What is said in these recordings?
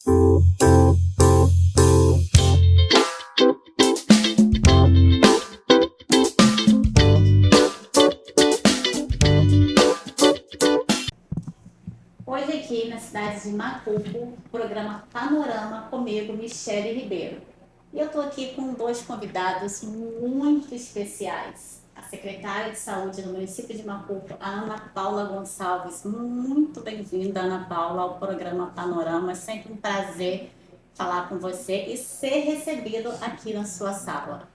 Hoje aqui na cidade de Macuco, programa Panorama comigo, Michele Ribeiro. E eu estou aqui com dois convidados muito especiais. A secretária de Saúde do município de Macuco, a Ana Paula Gonçalves. Muito bem-vinda, Ana Paula, ao programa Panorama. É sempre um prazer falar com você e ser recebido aqui na sua sala.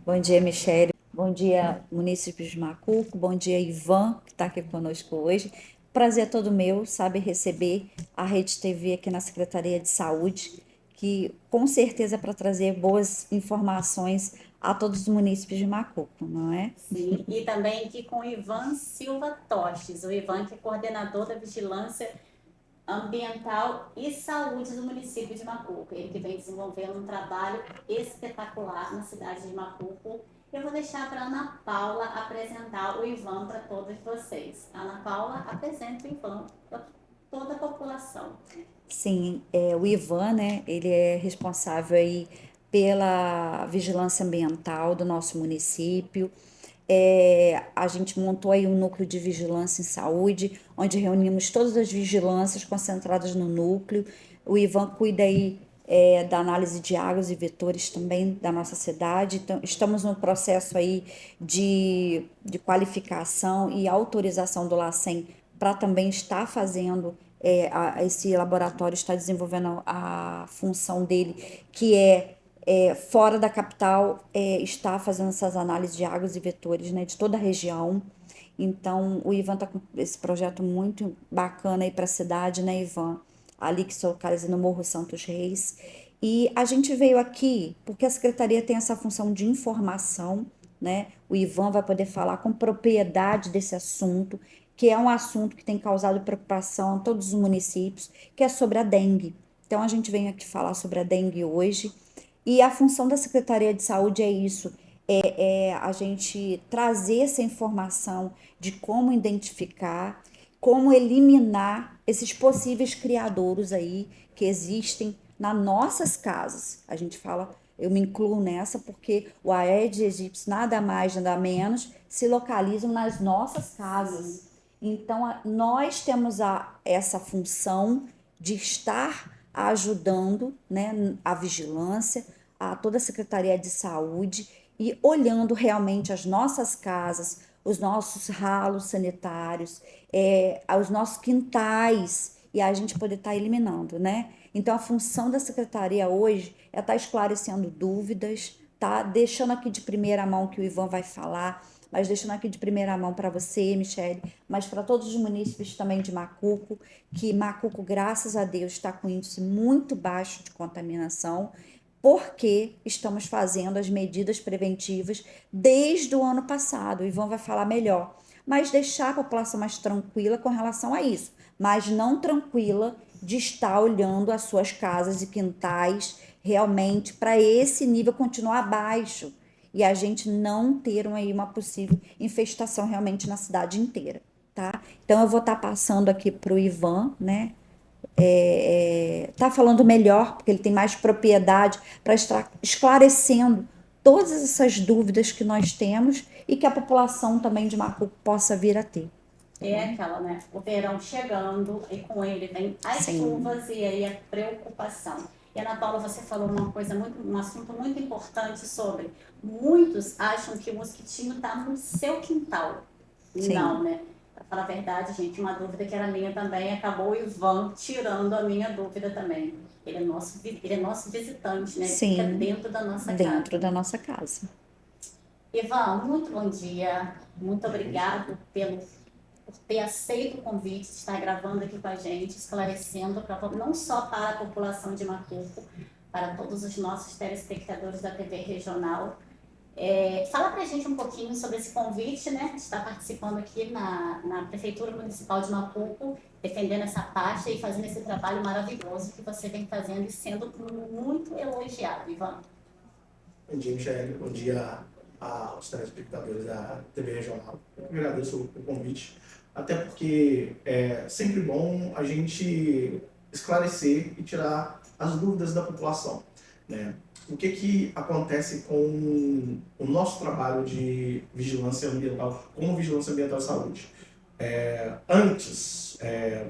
Bom dia, Michele. Bom dia, munícipes de Macuco. Bom dia, Ivan, que está aqui conosco hoje. Prazer é todo meu, sabe, receber a Rede TV aqui na Secretaria de Saúde, que com certeza é para trazer boas informações a todos os munícipes de Macuco, não é? Sim, e também aqui com o Ivan Silva Tostes, o Ivan que é coordenador da Vigilância Ambiental e Saúde do município de Macuco. Ele que vem desenvolvendo um trabalho espetacular na cidade de Macuco. Eu vou deixar para a Ana Paula apresentar o Ivan para todos vocês. Ana Paula, apresenta o Ivan para toda a população. Sim, o Ivan, né, ele é responsável aí pela vigilância ambiental do nosso município. A gente montou aí um núcleo de vigilância em saúde, onde reunimos todas as vigilâncias concentradas no núcleo. O Ivan cuida aí da análise de águas e vetores também da nossa cidade. Então, estamos no processo aí de qualificação e autorização do LACEN para também estar fazendo, esse laboratório está desenvolvendo a função dele, que fora da capital, está fazendo essas análises de águas e vetores, né, de toda a região. Então, o Ivan está com esse projeto muito bacana aí para a cidade, né, Ivan? Ali que se localiza no Morro Santos Reis. E a gente veio aqui porque a secretaria tem essa função de informação, né? O Ivan vai poder falar com propriedade desse assunto, que é um assunto que tem causado preocupação a todos os municípios, que é sobre a dengue. Então, a gente vem aqui falar sobre a dengue hoje. E a função da Secretaria de Saúde é isso, é a gente trazer essa informação de como identificar, como eliminar esses possíveis criadouros aí que existem nas nossas casas. A gente fala, eu me incluo nessa porque o Aedes aegypti nada mais, nada menos se localizam nas nossas casas. Então, nós temos essa função de estar ajudando, né, a vigilância, a toda a Secretaria de Saúde e olhando realmente as nossas casas, os nossos ralos sanitários, os nossos quintais, e a gente poder estar eliminando, né? Então, a função da secretaria hoje é estar esclarecendo dúvidas, tá? Deixando aqui de primeira mão que o Ivan vai falar, mas deixando aqui de primeira mão para você, Michele, mas para todos os munícipes também de Macuco, que Macuco, graças a Deus, está com índice muito baixo de contaminação, porque estamos fazendo as medidas preventivas desde o ano passado. O Ivan vai falar melhor, mas deixar a população mais tranquila com relação a isso, mas não tranquila de estar olhando as suas casas e quintais realmente para esse nível continuar baixo e a gente não ter aí uma possível infestação realmente na cidade inteira, tá? Então eu vou estar passando aqui para o Ivan, né? Tá falando melhor, porque ele tem mais propriedade para estar esclarecendo todas essas dúvidas que nós temos e que a população também de Macuco possa vir a ter. É aquela, né? O verão chegando e com ele vem as Sim. chuvas e aí a preocupação. E Ana Paula, você falou uma coisa um assunto muito importante sobre muitos acham que o mosquitinho está no seu quintal. Sim. Não, né? Para falar a verdade, gente, uma dúvida que era minha também, acabou o Ivan tirando a minha dúvida também. Ele é nosso visitante, né? Ele fica Sim, dentro da nossa dentro casa. da nossa casa. Ivan, muito bom dia. Muito obrigado por ter aceito o convite de estar gravando aqui com a gente, esclarecendo não só para a população de Macuco, para todos os nossos telespectadores da TV Regional. Fala para a gente um pouquinho sobre esse convite, né, de estar participando aqui na Prefeitura Municipal de Macuco, defendendo essa pasta e fazendo esse trabalho maravilhoso que você vem fazendo e sendo muito elogiado, Ivan. Bom dia, Michele. Bom dia aos telespectadores da TV Regional. Eu agradeço o convite, até porque é sempre bom a gente esclarecer e tirar as dúvidas da população, né? O que acontece com o nosso trabalho de vigilância ambiental, como vigilância ambiental e saúde? Antes,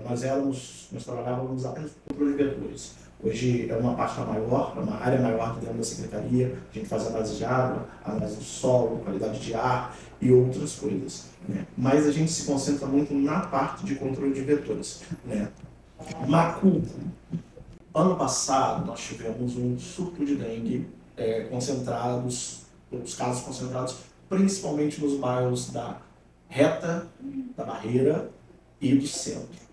nós trabalhávamos apenas com controle de vetores. Hoje é uma pasta maior, é uma área maior dentro da secretaria. A gente faz análise de água, análise do solo, qualidade de ar e outras coisas, né? Mas a gente se concentra muito na parte de controle de vetores, né? Macuco. Ano passado, nós tivemos um surto de dengue os casos concentrados principalmente nos bairros da Reta, da Barreira e do Centro.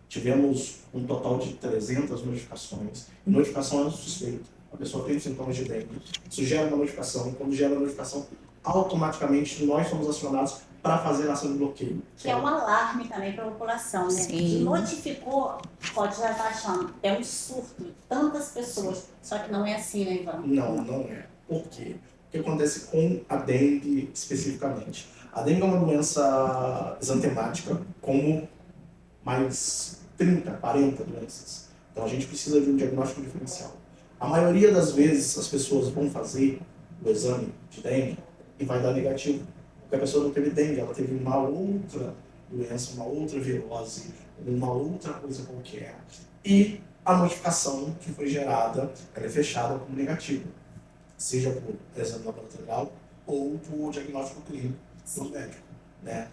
Tivemos um total de 300 notificações. Notificação é suspeita. A pessoa tem sintomas de dengue. Isso gera uma notificação. Quando gera uma notificação, automaticamente nós somos acionados para fazer a ação de bloqueio. Que é um alarme também para a população, né? Sim. Notificou, pode já estar achando, é um surto, tantas pessoas. Só que não é assim, né, Ivan? Não é. Por quê? O que acontece com a dengue especificamente? A dengue é uma doença exantemática, como mais 30, 40 doenças. Então a gente precisa de um diagnóstico diferencial. A maioria das vezes as pessoas vão fazer o exame de dengue e vai dar negativo. Porque a pessoa não teve dengue, ela teve uma outra doença, uma outra virose, uma outra coisa qualquer. E a notificação que foi gerada, ela é fechada como negativa. Seja por exame laboratorial ou por diagnóstico clínico do médico, né?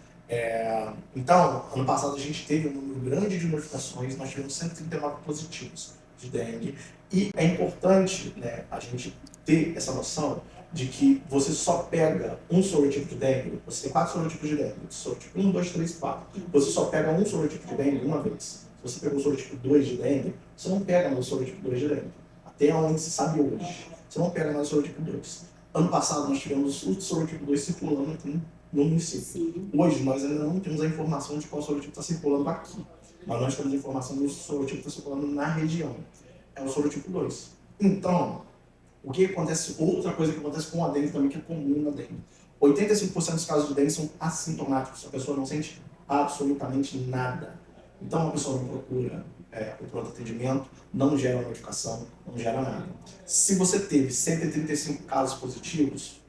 Então, ano passado a gente teve um número grande de notificações, nós tivemos 139 positivos de dengue, e é importante, né, a gente ter essa noção de que você só pega um sorotipo de dengue, você tem 4 sorotipos de dengue, sorotipo 1, 2, 3, 4, você só pega um sorotipo de dengue uma vez. Se você pegou o sorotipo 2 de dengue, você não pega mais o sorotipo 2 de dengue, até onde se sabe hoje, você não pega mais o sorotipo 2. Ano passado nós tivemos o sorotipo 2 circulando aqui no município. Sim. Hoje nós ainda não temos a informação de qual sorotipo está circulando aqui, mas nós temos a informação do sorotipo que está circulando na região. É o sorotipo 2. Então, o que acontece, outra coisa que acontece com a dengue também, que é comum na dengue. 85% dos casos de dengue são assintomáticos, a pessoa não sente absolutamente nada. Então a pessoa não procura o pronto atendimento, não gera notificação, não gera nada. Se você teve 135 casos positivos,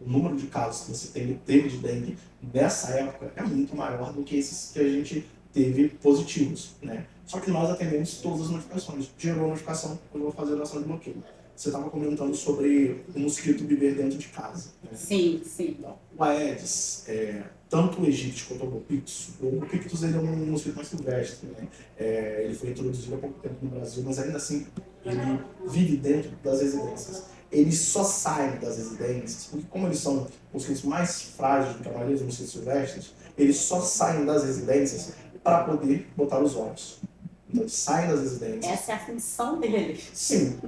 o número de casos que você teve de dengue nessa época é muito maior do que esses que a gente teve positivos, né? Só que nós atendemos todas as notificações. Gerou notificação, eu vou fazer a ação de bloqueio. Você estava comentando sobre o mosquito viver dentro de casa, né? Sim. Então, o Aedes, tanto o Aegypti quanto o Albopictus, o Albopictus ele é um mosquito mais silvestre, né? Ele foi introduzido há pouco tempo no Brasil, mas ainda assim ele vive dentro das residências. Eles só saem das residências, porque como eles são mosquitos mais frágeis do que a maioria dos mosquitos silvestres, eles só saem das residências para poder botar os ovos. Então eles saem das residências. Essa é a função deles. Sim.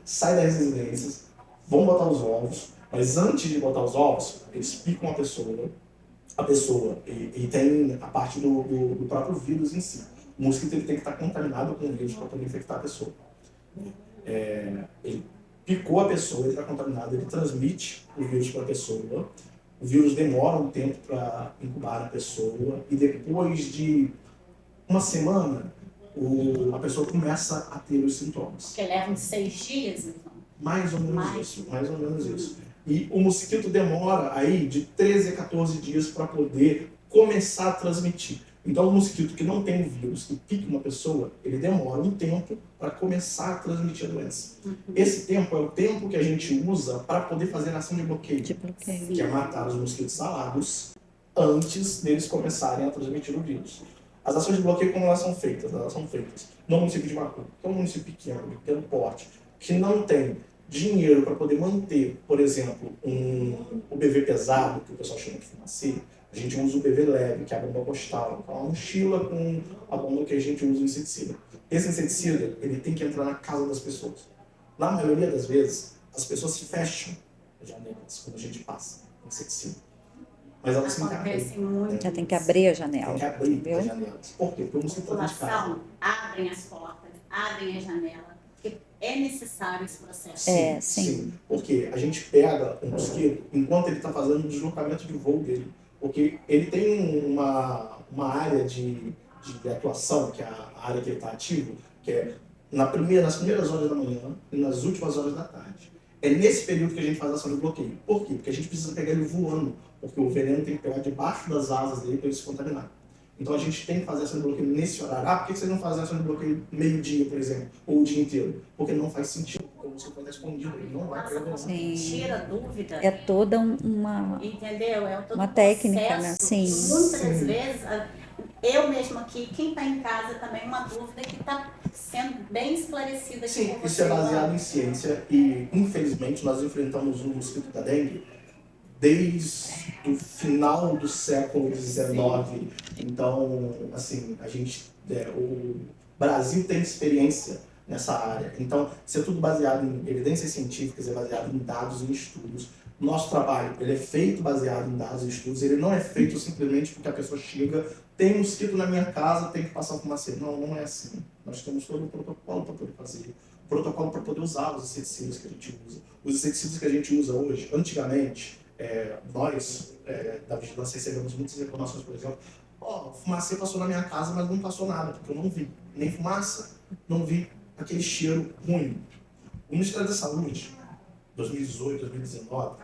Saem das residências, vão botar os ovos, mas antes de botar os ovos, eles picam a pessoa, e tem a parte do próprio vírus em si. O mosquito ele tem que estar contaminado com o vírus para poder infectar a pessoa. Ele picou a pessoa, ele está contaminado, ele transmite o vírus para a pessoa. O vírus demora um tempo para incubar na pessoa e depois de uma semana a pessoa começa a ter os sintomas. Que levam 6 dias, então. Mais ou menos isso. E o mosquito demora aí de 13 a 14 dias para poder começar a transmitir. Então, o mosquito que não tem o vírus, que pica uma pessoa, ele demora um tempo para começar a transmitir a doença. Esse tempo é o tempo que a gente usa para poder fazer a ação de bloqueio, que é matar os mosquitos alados antes deles começarem a transmitir o vírus. As ações de bloqueio, como elas são feitas? Elas são feitas no município de Macuco, que é um município pequeno, de pequeno porte, que não tem dinheiro para poder manter, por exemplo, o BV pesado, que o pessoal chama de fumacê. A gente usa o BV leve, que é a bomba postal, que é uma mochila com a bomba que a gente usa o inseticida. Esse inseticida, ele tem que entrar na casa das pessoas. Na maioria das vezes, as pessoas se fecham as janelas quando a gente passa o inseticida. Mas elas têm que abrir. Muito. Já tem que abrir a janela. Tem que abrir as janelas. Por quê? Porque o A mosquito está de casa. população abrem as portas, abrem a janela, porque é necessário esse processo. Sim. Porque a gente pega o mosquito enquanto ele está fazendo o deslocamento de voo dele. Porque ele tem uma área de atuação, que é a área que ele está ativo, que é nas primeiras horas da manhã e nas últimas horas da tarde. É nesse período que a gente faz a ação de bloqueio. Por quê? Porque a gente precisa pegar ele voando, porque o veneno tem que pegar debaixo das asas dele para ele se contaminar. Então a gente tem que fazer ação de bloqueio nesse horário. Ah, por que você não faz ação de bloqueio meio-dia, por exemplo, ou o dia inteiro? Porque não faz sentido, porque você pode estar escondido, ele não vai pegar veneno. Sim. Tira dúvida. É toda uma Entendeu? É todo uma um técnica, né? processo. Sim. Muitas Sim. vezes, eu mesmo aqui, quem está em casa também, uma dúvida que está sendo bem esclarecida aqui Sim, por isso é você, baseado Ivan. em ciência e, infelizmente, nós enfrentamos o mosquito da dengue desde o final do século XIX. Então, assim, o Brasil tem experiência nessa área. Então, isso é tudo baseado em evidências científicas, é baseado em dados e estudos. Nosso trabalho, ele é feito baseado em dados e estudos, ele não é feito simplesmente porque a pessoa chega, tem um mosquito na minha casa, tem que passar fumacê. Não, não é assim. Nós temos todo o protocolo para poder fazer, o protocolo para poder usar os inseticidas que a gente usa. Os inseticidas que a gente usa hoje, antigamente, nós, da vigilância, recebemos muitas reclamações, por exemplo, o fumacê passou na minha casa, mas não passou nada, porque eu não vi nem fumaça, não vi aquele cheiro ruim. O Ministério da Saúde, 2018, 2019,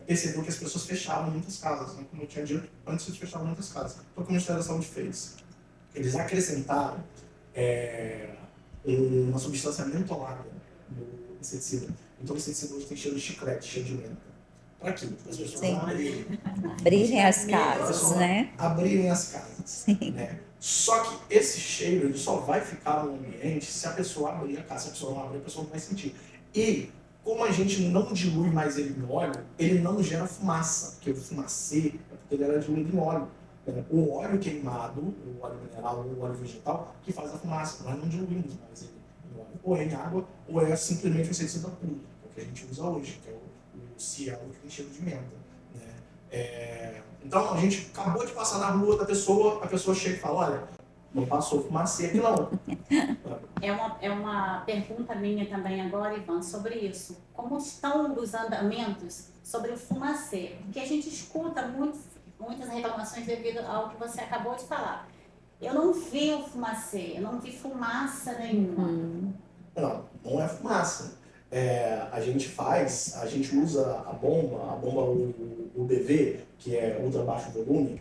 percebeu que as pessoas fechavam muitas casas, né? Como eu tinha dito, antes eles fechavam muitas casas. Então o que o Ministério da Saúde fez? Eles acrescentaram uma substância mentolada no inseticida. Então o inseticida hoje tem cheiro de chiclete, cheiro de menta. Para quê? Para as pessoas Sim. abrirem as casas, né? abrirem as casas. Né? Só que esse cheiro ele só vai ficar no ambiente se a pessoa abrir a casa. Se a pessoa não abrir, a pessoa não vai sentir. E como a gente não dilui mais ele em óleo, ele não gera fumaça, porque o fumacê é porque ele era diluído em óleo. O óleo queimado, o óleo mineral ou o óleo vegetal, que faz a fumaça. Nós não diluímos mais ele em óleo. Ou é em água, ou é simplesmente o inseticida puro, que é o que a gente usa hoje, que é o Cielo, que tem cheiro de menta. Né? Então, a gente acabou de passar na rua a pessoa chega e fala, olha, não passou fumacê aqui não. É uma pergunta minha também agora, Ivan, sobre isso. Como estão os andamentos sobre o fumacê? Porque a gente escuta muitas reclamações devido ao que você acabou de falar. Eu não vi o fumacê, eu não vi fumaça nenhuma. Não é fumaça. A gente usa a bomba UBV, que é ultra baixo volume.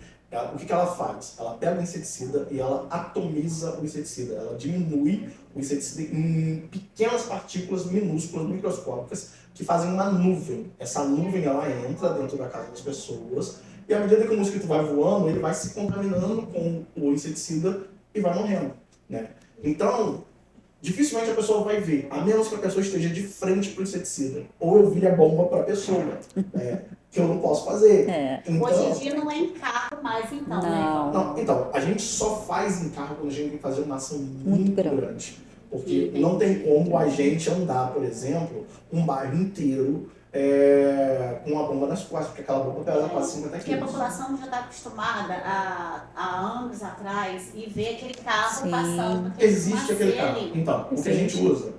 O que ela faz? Ela pega o inseticida e ela atomiza o inseticida. Ela diminui o inseticida em pequenas partículas minúsculas, microscópicas, que fazem uma nuvem. Essa nuvem ela entra dentro da casa das pessoas e à medida que o mosquito vai voando, ele vai se contaminando com o inseticida e vai morrendo. Né? Então, dificilmente a pessoa vai ver, a menos que a pessoa esteja de frente para o inseticida. Ou eu vire a bomba para a pessoa, que eu não posso fazer. Então, hoje em dia não é em carro mais, então, né? Não, então, a gente só faz em carro quando a gente tem que fazer uma ação muito grande. Porque não tem como a gente andar, por exemplo, um bairro inteiro com uma bomba nas costas, porque aquela bomba pesa quase 50 Porque a quilos. população já está acostumada há anos atrás e ver aquele carro passando. Existe aquele carro. Ali. Então, o que a gente usa,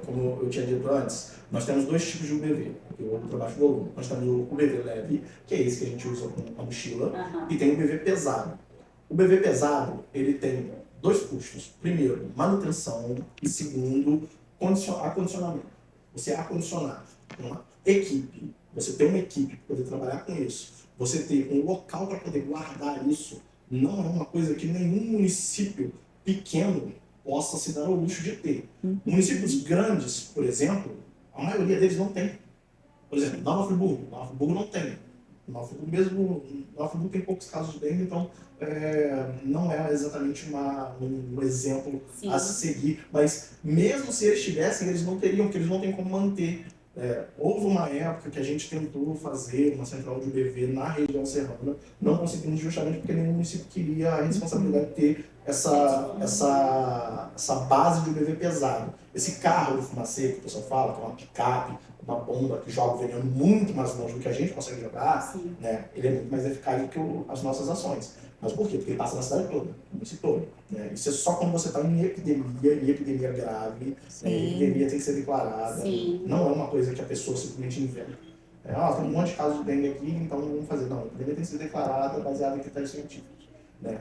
como eu tinha dito antes, nós temos dois tipos de UBV, o ultra baixo volume. Nós temos o UBV leve, que é esse que a gente usa com a mochila, e tem o UBV pesado. O UBV pesado, ele tem dois custos. Primeiro, manutenção, e segundo, acondicionamento. Você acondicionar uma equipe, você ter uma equipe para poder trabalhar com isso, você ter um local para poder guardar isso, não é uma coisa que nenhum município pequeno possa se dar ao luxo de ter. Municípios grandes, por exemplo, a maioria deles não tem. Por exemplo, Nova Friburgo não tem. Nova Friburgo tem poucos casos de dengue, então não é exatamente um exemplo a seguir. Mas mesmo se eles tivessem, eles não teriam, porque eles não têm como manter. Houve uma época que a gente tentou fazer uma central de UBV na região serrana, não conseguimos justamente porque nenhum município queria a responsabilidade de ter essa base de UBV pesado. Esse carro de fumacê que o pessoal fala, que é uma picape, uma bomba que joga o veneno muito mais longe do que a gente consegue jogar, né? Ele é muito mais eficaz do que as nossas ações. Mas por quê? Porque ele passa na cidade toda, no município todo. Né? Isso é só quando você está em epidemia grave, a epidemia tem que ser declarada. Não é uma coisa que a pessoa simplesmente inventa. Tem um monte de casos de dengue aqui, então vamos fazer. Não, a epidemia tem que ser declarada baseada em critérios científicos. Né?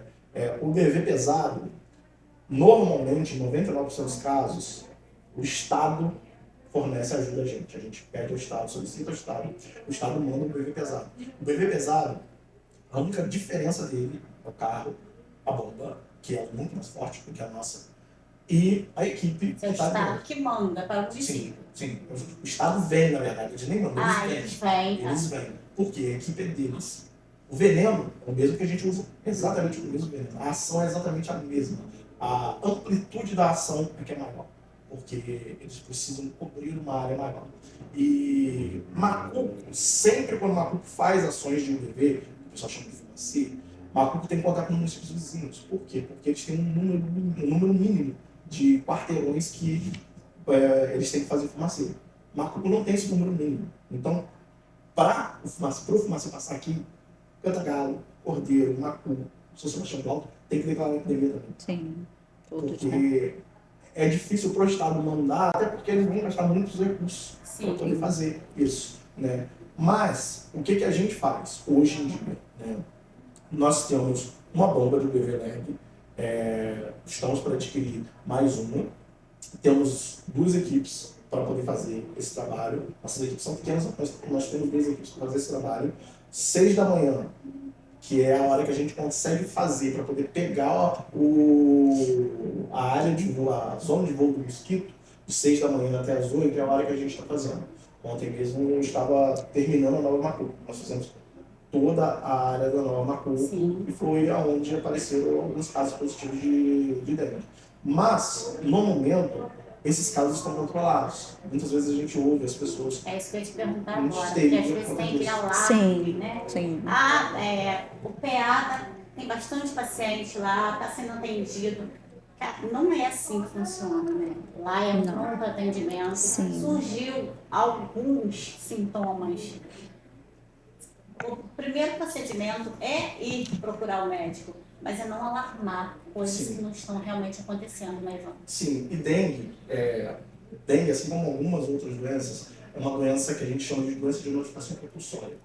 O UBV pesado, Normalmente, em 99% dos casos, o Estado fornece ajuda a gente. A gente pede ao Estado, solicita ao Estado, o Estado manda um BV pesado. O BV pesado, a única diferença dele é o carro, a bomba, que é muito mais forte do que a nossa, e a equipe É o que está Estado dentro. que manda para o Sim, município. sim. O Estado vem, na verdade, eles nem mandam, Ah, eles eles vêm. vêm. Eles vêm. Porque a equipe é deles. O veneno é o mesmo que a gente usa, exatamente o mesmo veneno. A ação é exatamente a mesma. A amplitude da ação é que é maior. Porque eles precisam cobrir uma área maior. E Macuco, sempre quando Macuco faz ações de UBV, o pessoal chama de fumacia, Macuco tem que contar com municípios vizinhos. Por quê? Porque eles têm um número mínimo de quarteirões que eles têm que fazer fumacia. Macuco não tem esse número mínimo. Então, para o fumacia passar aqui, Cantagalo, Cordeiro, Macu, São Sebastião do Alto, tem que declarar que devia também. Sim, todos, né? Porque é difícil para o Estado não dar, até porque eles vão gastar muitos recursos para poder fazer isso. Né? Mas, o que a gente faz hoje em dia? Né? Nós temos uma bomba de BV-Leg, estamos para adquirir mais uma, temos 2 equipes para poder fazer esse trabalho. Nossas equipes são pequenas, mas nós temos 2 equipes para fazer esse trabalho. 6 da manhã, que é a hora que a gente consegue fazer para poder pegar a área de voo, a zona de voo do mosquito, de 6 da manhã até as 8, é a hora que a gente está fazendo. Ontem mesmo eu estava terminando a Nova Macuco. Nós fizemos toda a área da Nova Macuco e foi aonde apareceram alguns casos positivos de dengue. Mas, no momento, esses casos estão controlados. Muitas vezes a gente ouve as pessoas. É isso que eu ia te perguntar Muito agora, porque às histeria vezes por tem causa aquele disso. alarme, Sim, né? sim. O PA tem bastante paciente lá, está sendo atendido. Cara, não é assim que funciona, né? Lá é um Não. pronto atendimento. Sim. Surgiu alguns sintomas. O primeiro procedimento é ir procurar o médico, mas é não alarmar coisas Sim. que não estão realmente acontecendo, né, Ivan? Sim, e dengue, assim como algumas outras doenças, é uma doença que a gente chama de doença de notificação compulsória.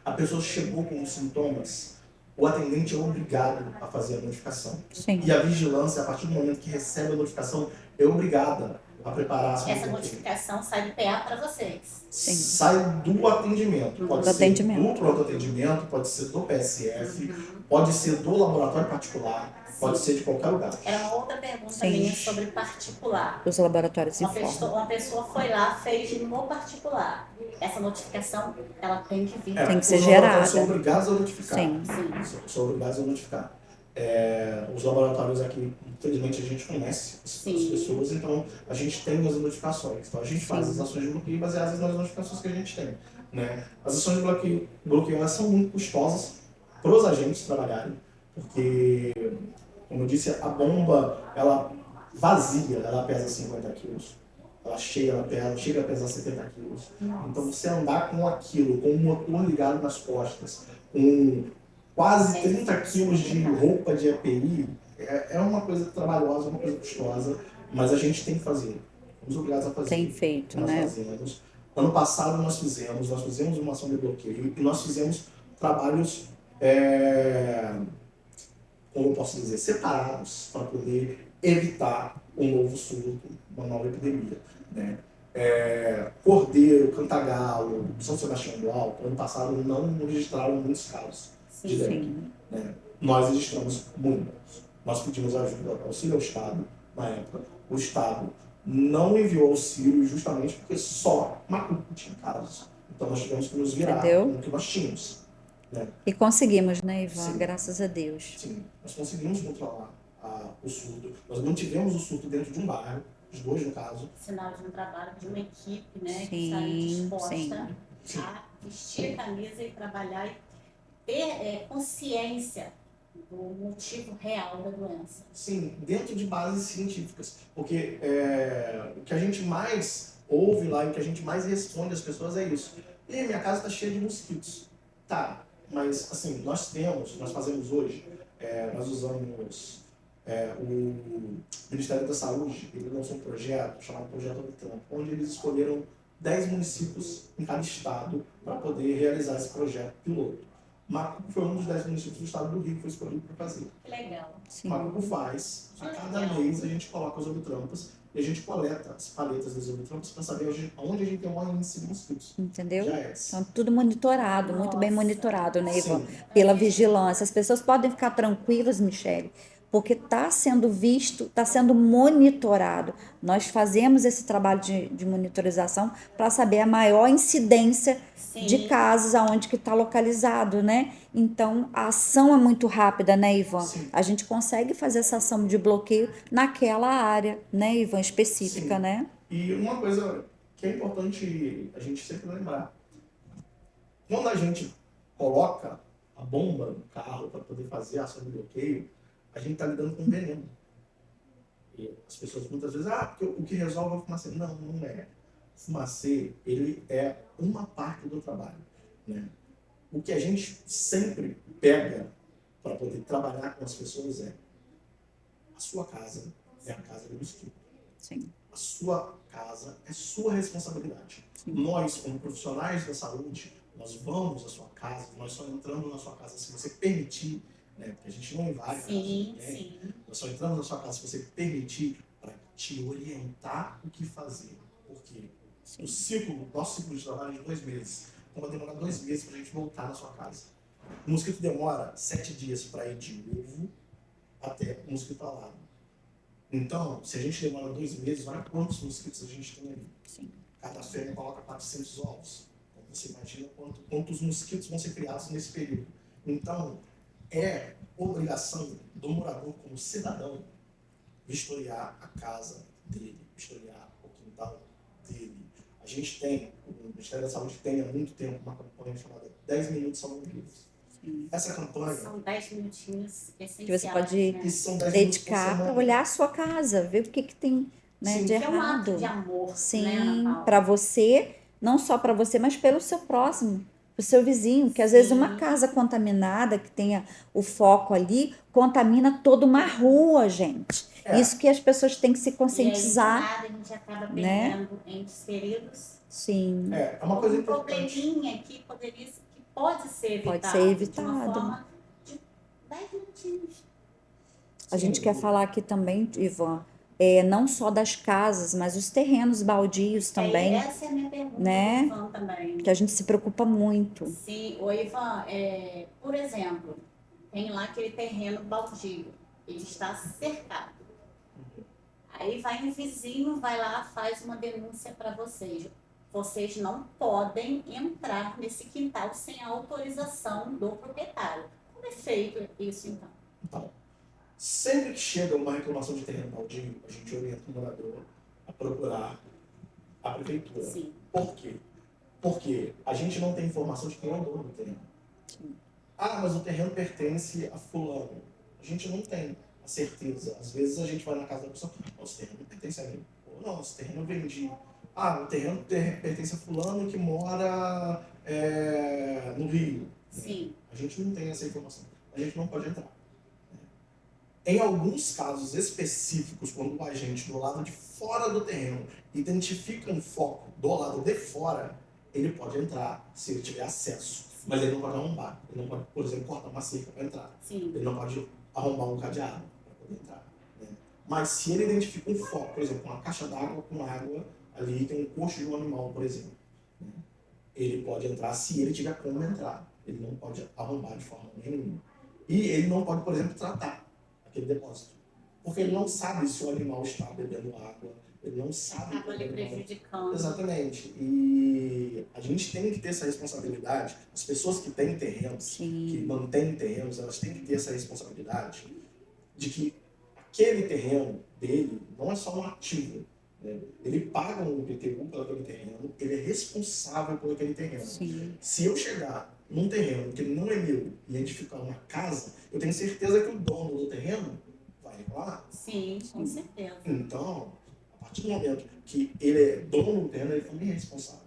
A pessoa chegou com os sintomas, o atendente é obrigado a fazer a notificação. Sim. E a vigilância, a partir do momento que recebe a notificação, é obrigada a preparar a Essa notificação sai do PA para vocês. Sim. Sai do atendimento. Pode Do ser atendimento. do pronto atendimento, pode ser do PSF, pode ser do laboratório particular, pode ser de qualquer lugar. Era uma outra pergunta Sim. minha sobre particular. Os laboratórios informam. Uma pessoa foi lá, fez no particular. Essa notificação, ela tem que vir. Tem que ser os laboratórios gerada. são obrigados a notificar. Sim. São obrigados a notificar. Os laboratórios aqui, infelizmente, a gente conhece as pessoas, então a gente tem as notificações. Então a gente faz as ações de bloqueio baseadas nas notificações que a gente tem. Né? As ações de bloqueio elas são muito custosas para os agentes trabalharem, porque, como eu disse, a bomba, ela vazia, ela pesa 50 quilos. Ela chega a pesar 70 quilos. Então você andar com aquilo, com o motor ligado nas costas, com quase 30 quilos de roupa de EPI, é uma coisa trabalhosa, uma coisa custosa, mas a gente tem que fazer. Somos obrigados a fazer. Tem feito, nós né? fazemos. Ano passado nós fizemos uma ação de bloqueio e nós fizemos trabalhos, como eu posso dizer, separados para poder evitar um novo surto, uma nova epidemia. Né? Cordeiro, Cantagalo, São Sebastião do Alto, ano passado não registraram muitos casos de dengue. Né? Nós registramos muitos. Nós pedimos ajuda, auxílio ao Estado, na época. O Estado não enviou auxílio justamente porque só Macuco tinha casos. Então nós tivemos que nos virar com o que nós tínhamos. Né? E conseguimos, né, Ivan? Sim. Graças a Deus. Sim, nós conseguimos controlar o surto. Nós mantivemos o surto dentro de um bairro, os 2 no caso. Sinal de um trabalho de uma equipe, né, que Sim, está disposta sim. a vestir a camisa e trabalhar e ter consciência do motivo real da doença. Sim, dentro de bases científicas. Porque o que a gente mais ouve lá e o que a gente mais responde às pessoas é isso. E minha casa está cheia de mosquitos. Tá, mas assim, nós fazemos hoje, nós usamos o Ministério da Saúde, ele lançou um projeto chamado Projeto do Campo, onde eles escolheram 10 municípios em cada estado para poder realizar esse projeto piloto. Macuco foi um dos 10 municípios do estado do Rio que foi escolhido para fazer. Que legal. Sim. Macuco faz, a cada Legal. mês a gente coloca as obitrampas e a gente coleta as paletas das obitrampas para saber onde a gente tem o maior índice de mosquitos. Entendeu? Já é. Então, tudo monitorado, muito bem Nossa. monitorado, né, Ivan? Sim. Pela vigilância. As pessoas podem ficar tranquilas, Michele, porque está sendo visto, está sendo monitorado. Nós fazemos esse trabalho de monitorização para saber a maior incidência de Sim. casos aonde que está localizado, né? Então, a ação é muito rápida, né, Ivan? Sim. A gente consegue fazer essa ação de bloqueio naquela área, né, Ivan, específica, Sim. né? E uma coisa que é importante a gente sempre lembrar, quando a gente coloca a bomba no carro para poder fazer a ação de bloqueio, a gente está lidando com veneno. E as pessoas muitas vezes, porque o que resolve é o fumacê. Não, não é. O fumacê, ele é uma parte do trabalho, né? O que a gente sempre pega para poder trabalhar com as pessoas é a sua casa é a casa do mosquito. Sim. A sua casa é sua responsabilidade. Sim. Nós, como profissionais da saúde, nós vamos à sua casa, nós só entramos na sua casa se você permitir, né? Porque a gente não invade a casa de Sim, ninguém. sim. Nós só entramos na sua casa se você permitir para te orientar o que fazer. Porque Sim. nosso ciclo de trabalho é de 2 meses. Então vai demorar 2 meses para a gente voltar na sua casa. O mosquito demora 7 dias para ir de ovo até o mosquito alado. Então, se a gente demora 2 meses, olha quantos mosquitos a gente tem ali. Sim. Cada fêmea coloca 400 ovos. Então, você imagina quantos mosquitos vão ser criados nesse período. Então, é obrigação do morador, como cidadão, vistoriar a casa dele, vistoriar o quintal dele. A gente tem, o Ministério da Saúde tem há muito tempo uma campanha chamada 10 Minutos Salvam Vidas. Essa campanha... São 10 minutinhos essenciais. Que você pode né? E são 10 minutos por dedicar para semana. olhar a sua casa, ver o que tem, né, Sim. de Que é um ato errado. de amor, Sim, né, Ana Paula? para você, não só para você, mas pelo seu próximo, pro seu vizinho, que às vezes uma Sim. casa contaminada, que tenha o foco ali, contamina toda uma rua, gente. É. Isso que as pessoas têm que se E aí, conscientizar, nada, a gente acaba né? perdendo entes queridos. Sim, É uma coisa Um importante. probleminha que pode ser evitado. Pode ser De uma evitado. forma de 10 minutinhos. A gente Sim. quer falar aqui também, Ivan, não só das casas, mas os terrenos baldios também, Essa é a minha pergunta, né? pro Ivan também. que a gente se preocupa muito. Sim, o Ivan, por exemplo, tem lá aquele terreno baldio, ele está cercado. Aí vai um vizinho, vai lá, faz uma denúncia para vocês. Vocês não podem entrar nesse quintal sem a autorização do proprietário. Como é feito isso, então? Então, sempre que chega uma reclamação de terreno baldio, a gente orienta o morador a procurar a prefeitura. Sim. Por quê? Porque a gente não tem informação de quem é o dono do terreno. Mas o terreno pertence a fulano. A gente não tem a certeza. Às vezes a gente vai na casa da pessoa, esse terreno não pertence a mim. Ou não, esse terreno eu vendi. O terreno pertence a fulano que mora no Rio. Sim. A gente não tem essa informação. A gente não pode entrar. Em alguns casos específicos, quando o agente do lado de fora do terreno identifica um foco do lado de fora, ele pode entrar se ele tiver acesso. Mas ele não pode arrombar. Ele não pode, por exemplo, cortar uma cerca para entrar. Sim. Ele não pode arrombar um cadeado para poder entrar. Né? Mas se ele identifica um foco, por exemplo, uma caixa d'água com água, ali tem um coxo de um animal, por exemplo, né? Ele pode entrar se ele tiver como entrar. Ele não pode arrombar de forma nenhuma. E ele não pode, por exemplo, tratar aquele depósito. Porque ele não sabe se o animal está bebendo água, ele não sabe... Acaba lhe prejudicando. Exatamente. E a gente tem que ter essa responsabilidade. As pessoas que têm terrenos, Sim. que mantêm terrenos, elas têm que ter essa responsabilidade de que aquele terreno dele não é só um ativo. Né? Ele paga um IPTU pelo aquele terreno, ele é responsável por aquele terreno. Sim. Se eu chegar num terreno que não é meu e edificar uma casa, eu tenho certeza que o dono do terreno vai reclamar. Sim, com certeza. Então, a partir do momento que ele é dono do terreno, ele também é responsável.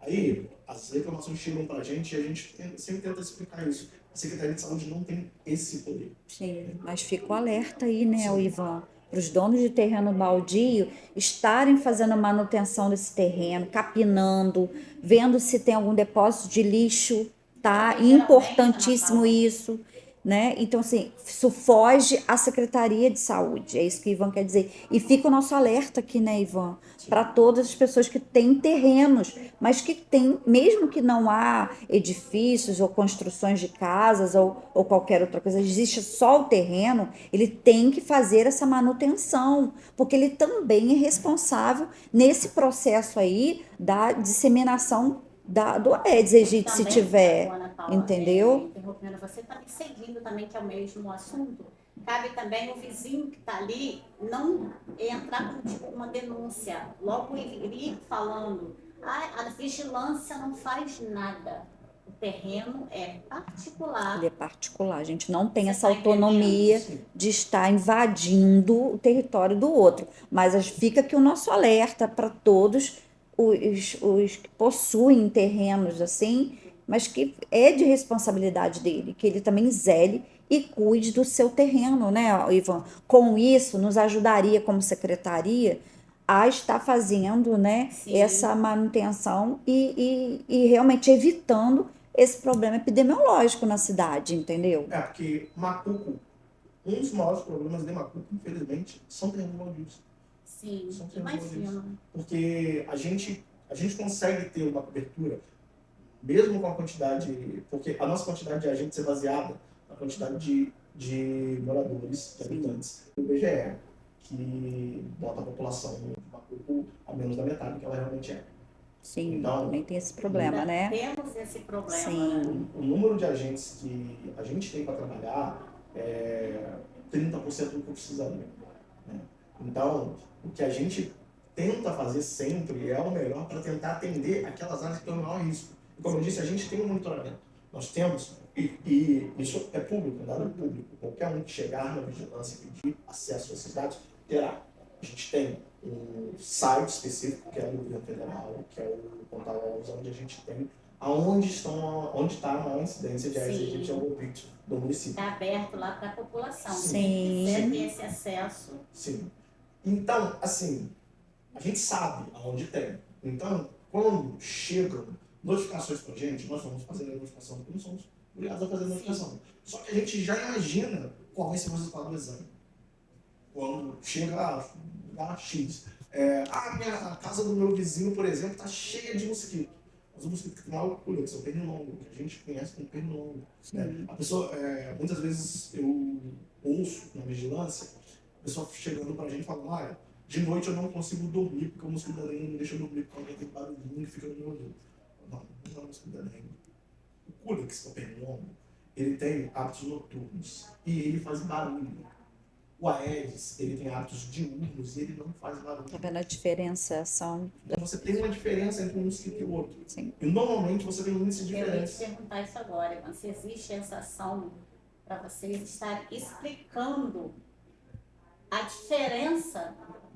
Aí, as reclamações chegam pra gente e a gente sempre tenta explicar isso. A Secretaria de Saúde não tem esse poder. Sim, mas fica o alerta aí, né, Sim. Ivan? Para os donos de terreno baldio estarem fazendo manutenção desse terreno, capinando, vendo se tem algum depósito de lixo, tá? Porque geralmente, Importantíssimo Ana Paula, isso, né? Então, assim, isso foge à Secretaria de Saúde, é isso que o Ivan quer dizer. E fica o nosso alerta aqui, né, Ivan? Para todas as pessoas que têm terrenos, mas que tem, mesmo que não há edifícios ou construções de casas ou qualquer outra coisa, existe só o terreno, ele tem que fazer essa manutenção, porque ele também é responsável nesse processo aí da disseminação do Aedes aegypti, se também, tiver, Ana Paula, entendeu? interrompendo você, também seguindo também, que é o mesmo assunto, cabe também o vizinho que está ali não entrar com tipo, uma denúncia, logo ir falando, a vigilância não faz nada, o terreno é particular. Ele é particular, a gente não tem Você essa está entendendo? autonomia de estar invadindo o território do outro, mas fica aqui o nosso alerta para todos os que possuem terrenos assim, mas que é de responsabilidade dele, que ele também zele e cuide do seu terreno, né, Ivan? Com isso, nos ajudaria como secretaria a estar fazendo, né, Sim, essa manutenção e realmente evitando esse problema epidemiológico na cidade, entendeu? É, porque Macuco, um dos maiores problemas de Macuco, infelizmente, são terrenos baldios. sim, São terrenos baldios. imagino. Porque a gente consegue ter uma cobertura, mesmo com a quantidade, porque a nossa quantidade de agentes é baseada na quantidade de moradores, de habitantes do IBGE, que bota a população de Macuco a menos da metade do que ela realmente é. Sim, Então, também tem esse problema, Ainda né? temos esse problema, né? Sim, o número de agentes que a gente tem para trabalhar é 30% do que precisaria. Né? Então, o que a gente tenta fazer sempre é o melhor para tentar atender aquelas áreas que têm o maior risco. E como eu disse, a gente tem um monitoramento. Nós temos, e isso é público, é dado público. Qualquer um que chegar na vigilância e pedir acesso a esses dados, terá. A gente tem um site específico, que é do governo federal, que é o portal onde a gente tem onde está a maior incidência de Aedes aegypti envolvente do município. Está aberto lá para a população. Sim. Quem quiser ter esse acesso. Sim. Então, assim, a gente sabe aonde tem. Então, quando chegam notificações para a gente, nós vamos fazer a notificação, porque não somos obrigados a fazer a notificação. Só que a gente já imagina qual vai ser o resultado do exame. Quando chega a X. A casa do meu vizinho, por exemplo, está cheia de mosquito. Mas o mosquito que tem maior cura, que são pernilongo, que a gente conhece como pernilongo. Né? A pessoa, muitas vezes eu ouço na vigilância, a pessoa chegando pra gente falando, de noite eu não consigo dormir, porque o mosquito da dengue não me deixa dormir, porque alguém tem barulhinho que fica no meu ouvido. Não é o mosquito da dengue. O Culex, que é o pernilongo, ele tem hábitos noturnos e ele faz barulho. O Aedes, ele tem hábitos diurnos e ele não faz barulho. tá vendo a diferenciação? Então você tem uma diferença entre um mosquito e o outro. Sim. E normalmente você tem um índice Eu ia te diferente. perguntar isso agora, Ivan, se existe essa ação para vocês estarem explicando a diferença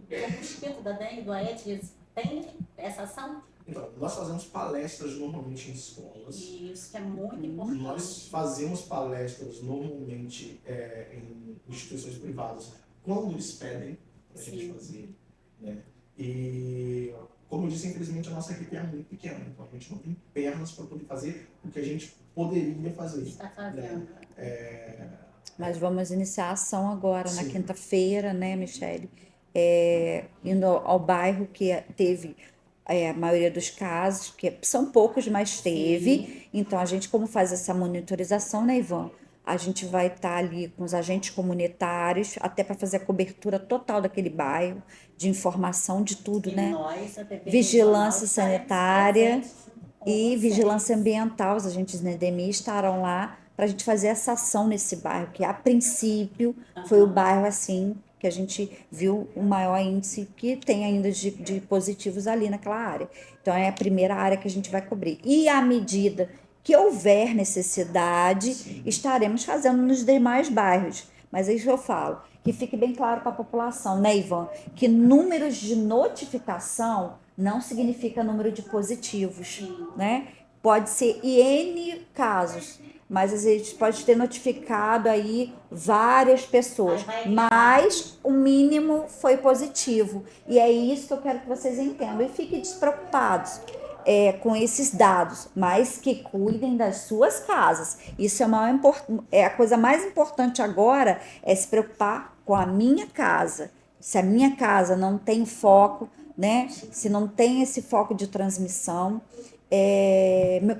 do mosquito da dengue, do Aedes, tem essa ação? Então, nós fazemos palestras normalmente em escolas. E isso que é muito importante. Nós fazemos palestras normalmente em instituições privadas quando eles pedem para a gente fazer. Né? E, como eu disse, infelizmente a nossa equipe é muito pequena, então a gente não tem pernas para poder fazer o que a gente poderia fazer. Está fazendo. Mas vamos iniciar a ação agora, na Sim. quinta-feira, né, Michele? Indo ao bairro que teve a maioria dos casos, que são poucos, mas teve. Então, a gente, como faz essa monitorização, né, Ivan? A gente vai estar ali com os agentes comunitários, até para fazer a cobertura total daquele bairro, de informação de tudo, E né? nós, a TV Vigilância Regional, estaremos sanitária presentes com e vocês. vigilância ambiental, os agentes da EDMI estarão lá para a gente fazer essa ação nesse bairro, que a princípio foi o bairro assim que a gente viu o maior índice que tem ainda de positivos ali naquela área. Então é a primeira área que a gente vai cobrir. E à medida que houver necessidade, estaremos fazendo nos demais bairros. Mas é isso que eu falo, que fique bem claro para a população, né, Ivan? Que números de notificação não significa número de positivos, né? Pode ser N casos, mas a gente pode ter notificado aí várias pessoas, mas o mínimo foi positivo. E é isso que eu quero que vocês entendam. E fiquem despreocupados. com esses dados, mas que cuidem das suas casas. Isso é a coisa mais importante agora, é se preocupar com a minha casa. Se a minha casa não tem foco, né? Se não tem esse foco de transmissão,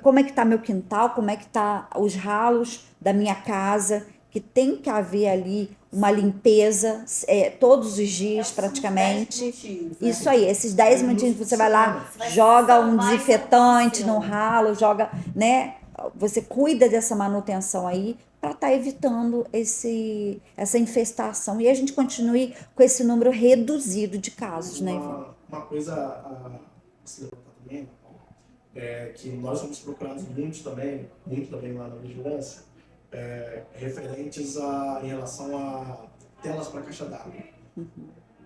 como é que está meu quintal, como é que tá os ralos da minha casa, que tem que haver ali uma limpeza todos os dias praticamente. Isso aí, esses 10 minutinhos que você vai lá, joga um desinfetante no ralo, joga, né? Você cuida dessa manutenção aí para estar evitando essa infestação e a gente continue com esse número reduzido de casos, né, Ivan? Uma coisa a se levantar também, é que nós somos procurados muito também lá na vigilância, referentes em relação a telas para caixa d'água.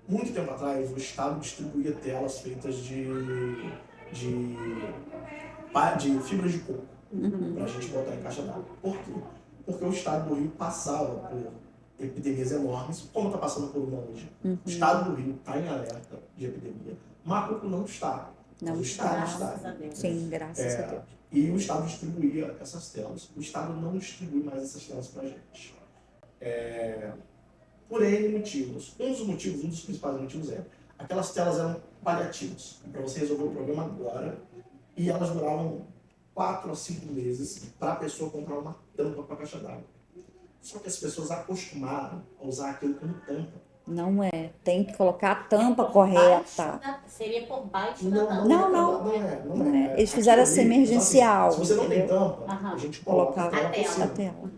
Muito tempo atrás, o Estado distribuía telas feitas de, de fibras de coco para a gente botar em caixa d'água. Por quê? Porque o Estado do Rio passava por epidemias enormes, como está passando por uma hoje. O Estado do Rio está em alerta de epidemia. Macuco não está. Não o Estado está. está. Sim, graças a Deus. E o Estado distribuía essas telas. O Estado não distribui mais essas telas para a gente. Por N motivos. Um dos principais motivos aquelas telas eram paliativas, para você resolver o problema agora, e elas duravam 4 a 5 meses para a pessoa comprar uma tampa para a caixa d'água. Só que as pessoas acostumaram a usar aquilo como tampa. Não é, tem que colocar a tampa correta. Seria por baixo Não, da não, tampa. não é. Eles fizeram essa emergencial. Assim, se você não tem entendeu? tampa, a gente coloca Colocava a tela. a tela.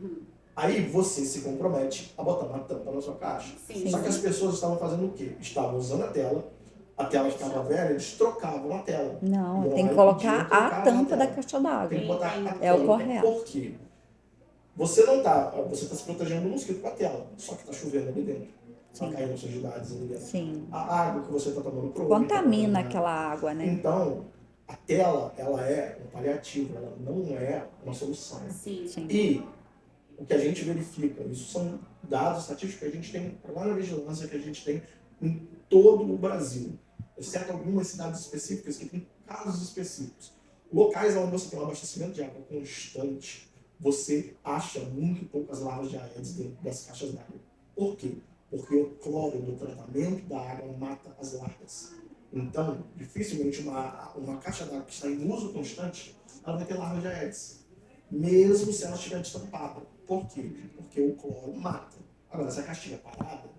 Aí você se compromete a botar uma tampa na sua caixa. Sim. Só que as pessoas estavam fazendo o quê? Estavam usando a tela ficava velha, eles trocavam a tela. Não, E tem que aí colocar pediam a trocar tampa da tela. caixa d'água. Tem que botar a É o tampa. correto. Por quê? Você está se protegendo do mosquito com a tela, só que está chovendo ali dentro. Está caindo sujidades ali dentro. Sim. A água que você está tomando Contamina aquela água, né? Então, a tela, ela é um paliativo, ela não é uma solução. Sim. E o que a gente verifica, isso são dados estatísticos que a gente tem lá na vigilância, que a gente tem em todo o Brasil, exceto algumas cidades específicas que têm casos específicos. Locais onde você tem um abastecimento de água constante, você acha muito poucas larvas de Aedes dentro das caixas d'água. Por quê? Porque o cloro do tratamento da água mata as larvas. Então, dificilmente uma caixa d'água que está em uso constante, ela vai ter larva de Aedes, mesmo se ela estiver destampada. Por quê? Porque o cloro mata. Agora, se a caixa estiver parada,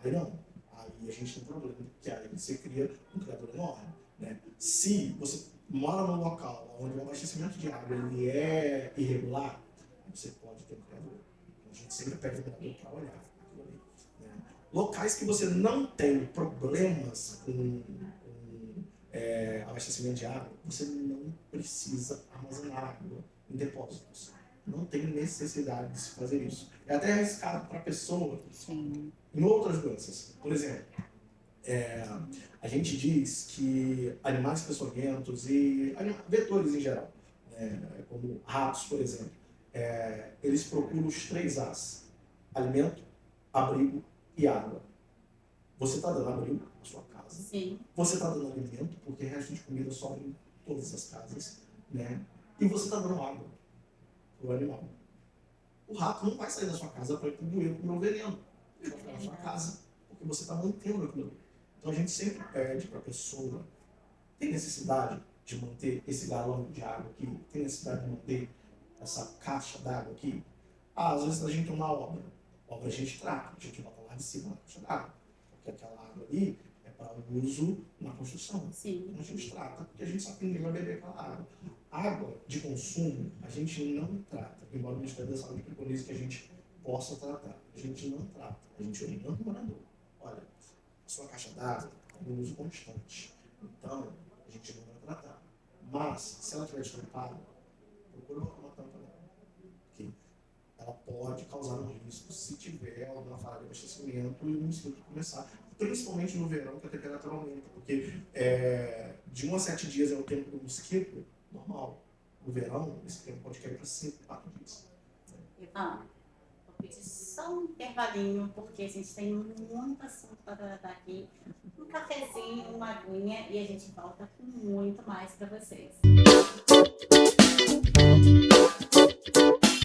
aí não. Aí a gente tem um problema, porque aí você cria um criador enorme. Né? Se você mora num local onde o abastecimento de água ele é irregular, você pode ter um criador. Então, a gente sempre pega o criador para olhar aquilo ali. Né? Locais que você não tem problemas com abastecimento de água, você não precisa armazenar água em depósitos. Não tem necessidade de se fazer isso. É até arriscado para a pessoa. Sim. Em outras doenças. Por exemplo, a gente diz que animais peçonhentos e vetores em geral, como ratos, por exemplo, eles procuram os 3 As: alimento, abrigo e água. Você está dando abrigo na sua casa. Sim. Você está dando alimento, porque resto de comida sobra em todas as casas. Né? E você está dando água para o animal. O rato não vai sair da sua casa para ir para o bueiro comer o veneno. Ele vai ficar na sua casa, porque você está mantendo aquilo ali. Então a gente sempre pede para a pessoa: tem necessidade de manter esse galão de água aqui? Tem necessidade de manter essa caixa d'água aqui? Às vezes a gente tem uma obra. A gente trata, a gente bota lá de cima na caixa d'água. Porque aquela água ali é para uso na construção. Sim. Então a gente trata, porque a gente sabe que ninguém vai beber aquela água. Água de consumo, a gente não trata. Embora o Ministério da Saúde preconize que a gente possa tratar. A gente não trata. A gente orienta o morador. Olha, a sua caixa d'água é um uso constante. Então, a gente não vai tratar. Mas, se ela estiver estampada, procura botar uma tampa nela. Porque ela pode causar um risco se tiver alguma falha de abastecimento e o mosquito começar. Principalmente no verão, que a temperatura aumenta. Porque de 1 a 7 dias é o tempo do mosquito normal. No verão, esse tempo pode cair para 5, 4 dias. Ivan, vou pedir só só um intervalinho, porque a gente tem muito assunto para tratar aqui. Um cafezinho, uma aguinha e a gente volta com muito mais para vocês.